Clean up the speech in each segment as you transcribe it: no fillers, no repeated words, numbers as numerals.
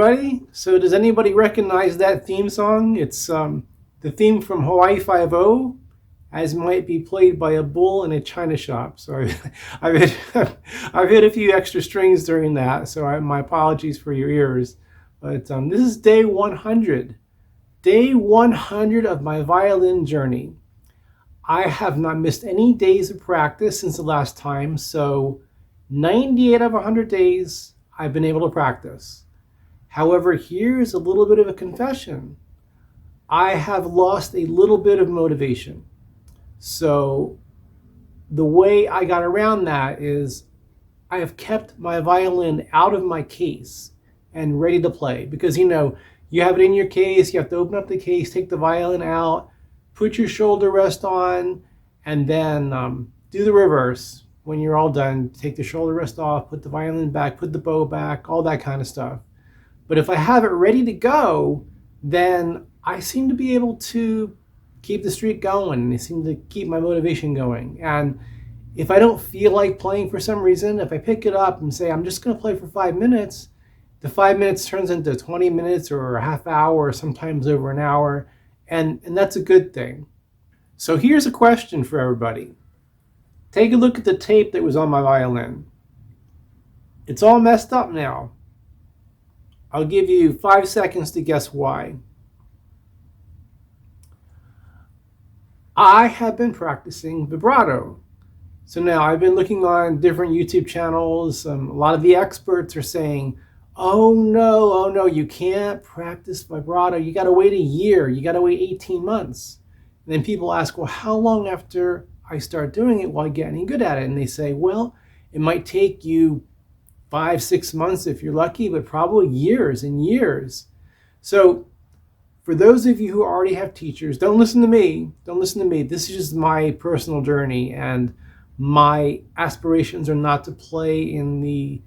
everybody. So does anybody recognize that theme song? It's the theme from Hawaii Five-0, as might be played by a bull in a china shop. So I've hit, I've hit a few extra strings during that, so my apologies for your ears. But this is day 100. Day 100 of my violin journey. I have not missed any days of practice since the last time, so 98 of 100 days I've been able to practice. However, here's a little bit of a confession. I have lost a little bit of motivation. So the way I got around that is I have kept my violin out of my case and ready to play, because you have it in your case, you have to open up the case, take the violin out, put your shoulder rest on, and then do the reverse. When you're all done, take the shoulder rest off, put the violin back, put the bow back, all that kind of stuff. But if I have it ready to go, then I seem to be able to keep the streak going, and I seem to keep my motivation going. And if I don't feel like playing for some reason, if I pick it up and say, I'm just going to play for 5 minutes, the 5 minutes turns into 20 minutes or a half hour, or sometimes over an hour, and that's a good thing. So here's a question for everybody. Take a look at the tape that was on my violin. It's all messed up now. I'll give you 5 seconds to guess why. I have been practicing vibrato. So now I've been looking on different YouTube channels. A lot of the experts are saying, oh no, you can't practice vibrato. You got to wait a year. You got to wait 18 months. And then people ask, well, how long after I start doing it will I get any good at it? And they say, well, it might take you 5-6 months if you're lucky, but probably years and years. So for those of you who already have teachers, don't listen to me. Don't listen to me. This is just my personal journey, and my aspirations are not to play in the,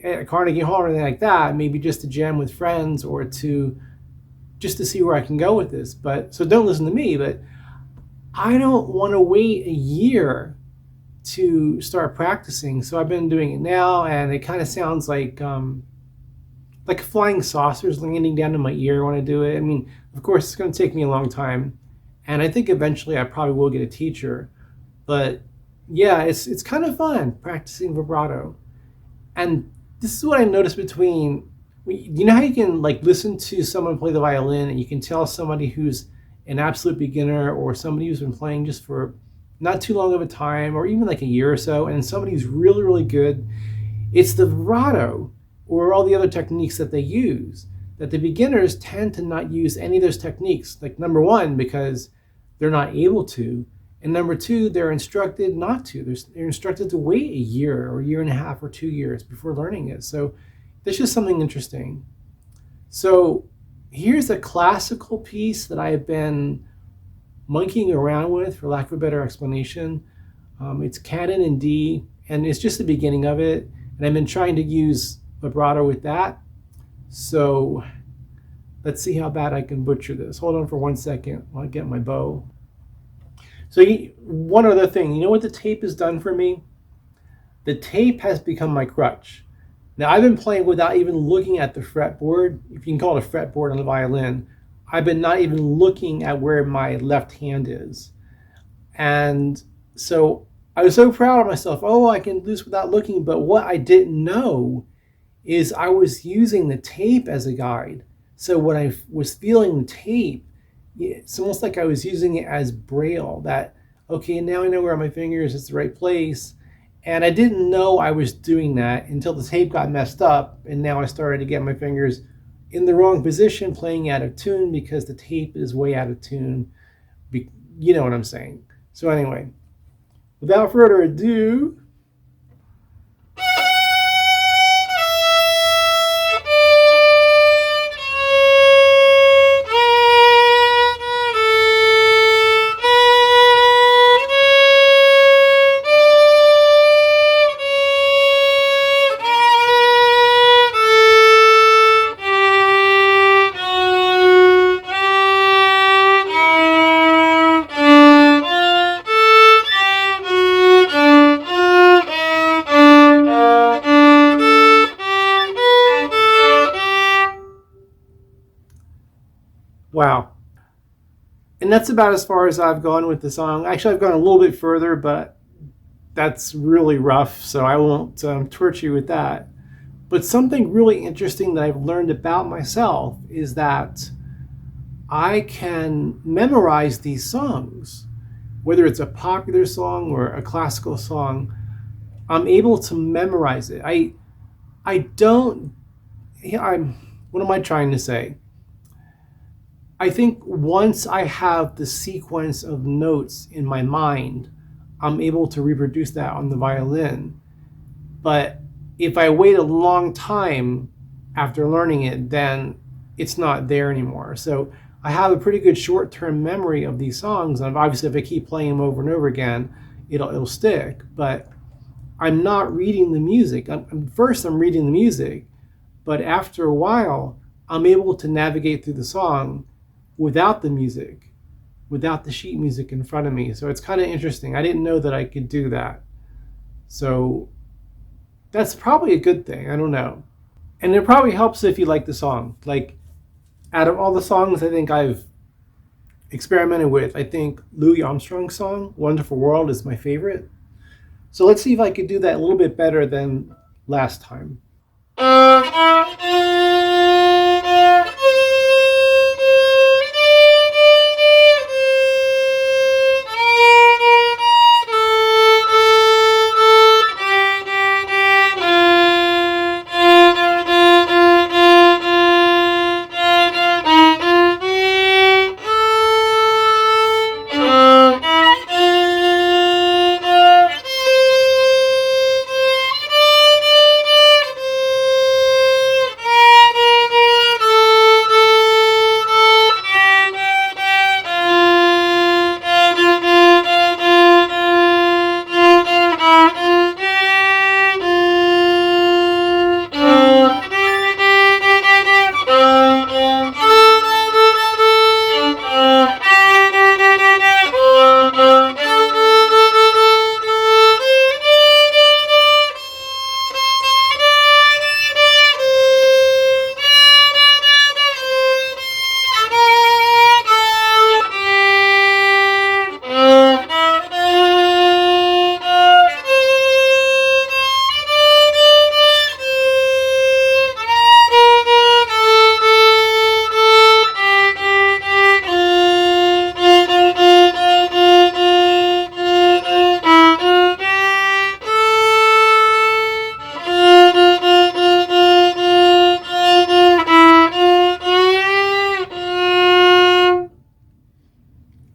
at Carnegie Hall or anything like that. Maybe just to jam with friends or just to see where I can go with this. But so don't listen to me. But I don't want to wait a year to start practicing. So I've been doing it now, and it kind of sounds like flying saucers landing down in my ear when I do it. I mean, of course, it's going to take me a long time, and I think eventually I probably will get a teacher. But yeah, it's kind of fun practicing vibrato. And this is what I noticed between, you know how you can listen to someone play the violin and you can tell somebody who's an absolute beginner or somebody who's been playing just for not too long of a time, or even like a year or so, and somebody who's really, really good. It's the vibrato or all the other techniques that they use, that the beginners tend to not use any of those techniques. Like, number one, because they're not able to, and number two, they're instructed not to. They're instructed to wait a year or a year and a half or 2 years before learning it. So that's just something interesting. So here's a classical piece that I have been monkeying around with, for lack of a better explanation. It's canon in D, and it's just the beginning of it. And I've been trying to use vibrato with that. So let's see how bad I can butcher this. Hold on for 1 second while I get my bow. So one other thing, you know what the tape has done for me? The tape has become my crutch. Now, I've been playing without even looking at the fretboard, if you can call it a fretboard on the violin. I've been not even looking at where my left hand is. And so I was so proud of myself. Oh, I can do this without looking. But what I didn't know is I was using the tape as a guide. So when I was feeling the tape, it's almost like I was using it as braille, that, okay, now I know where my fingers is the right place. And I didn't know I was doing that until the tape got messed up. And now I started to get my fingers in the wrong position, playing out of tune, because the tape is way out of tune. You know what I'm saying. So anyway, without further ado, Wow. And that's about as far as I've gone with the song. Actually, I've gone a little bit further, but that's really rough, so I won't torture you with that. But something really interesting that I've learned about myself is that I can memorize these songs, whether it's a popular song or a classical song. I'm able to memorize it. I don't. I'm. What am I trying to say? I think once I have the sequence of notes in my mind, I'm able to reproduce that on the violin. But if I wait a long time after learning it, then it's not there anymore. So I have a pretty good short-term memory of these songs, and obviously if I keep playing them over and over again, it'll stick. But I'm not reading the music. First, I'm reading the music, but after a while, I'm able to navigate through the song without the music, without the sheet music in front of me. So it's kind of interesting. I didn't know that I could do that. So that's probably a good thing. I don't know. And it probably helps if you like the song. Like, out of all the songs I think I've experimented with, I think Louis Armstrong's song, Wonderful World, is my favorite. So let's see if I could do that a little bit better than last time.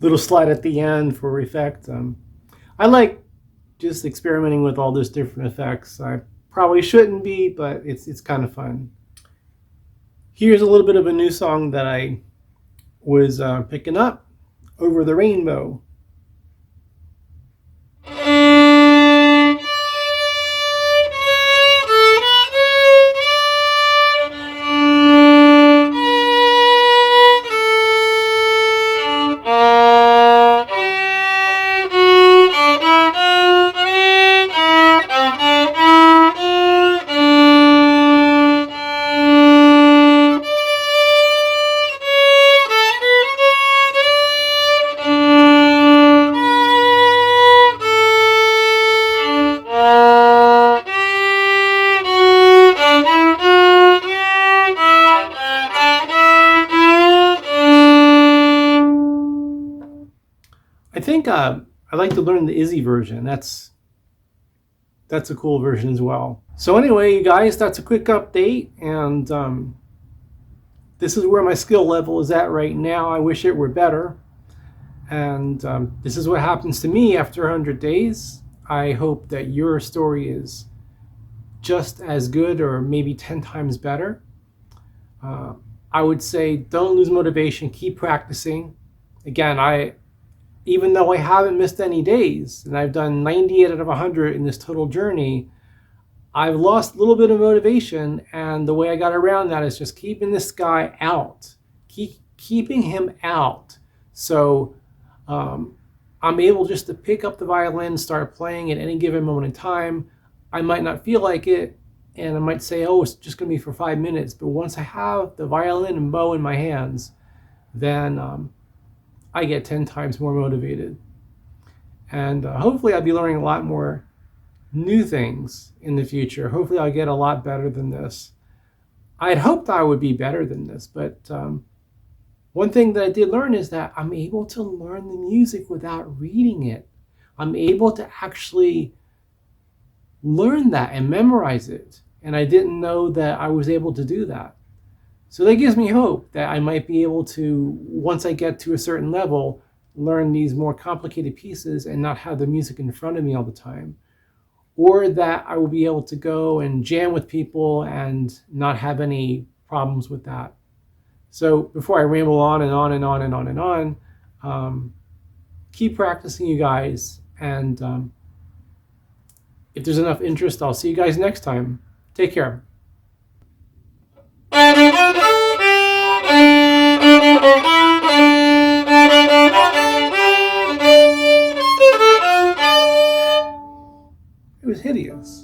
Little slide at the end for effect. I like just experimenting with all those different effects. I probably shouldn't be, but it's kind of fun. Here's a little bit of a new song that I was picking up, Over the Rainbow. I think I'd like to learn the Izzy version. That's a cool version as well. So anyway, you guys, that's a quick update, and this is where my skill level is at right now. I wish it were better, and this is what happens to me after 100 days. I hope that your story is just as good or maybe 10 times better. I would say don't lose motivation, keep practicing. Again, even though I haven't missed any days, and I've done 98 out of 100 in this total journey, I've lost a little bit of motivation, and the way I got around that is just keeping this guy out. Keeping him out. So I'm able just to pick up the violin, start playing at any given moment in time. I might not feel like it, and I might say, oh, it's just going to be for 5 minutes. But once I have the violin and bow in my hands, then I get 10 times more motivated. And hopefully I'll be learning a lot more new things in the future. Hopefully I'll get a lot better than this. I had hoped I would be better than this, but one thing that I did learn is that I'm able to learn the music without reading it. I'm able to actually learn that and memorize it. And I didn't know that I was able to do that. So that gives me hope that I might be able to, once I get to a certain level, learn these more complicated pieces and not have the music in front of me all the time. Or that I will be able to go and jam with people and not have any problems with that. So before I ramble on and on and on and on and on, keep practicing, you guys. And if there's enough interest, I'll see you guys next time. Take care. It was hideous.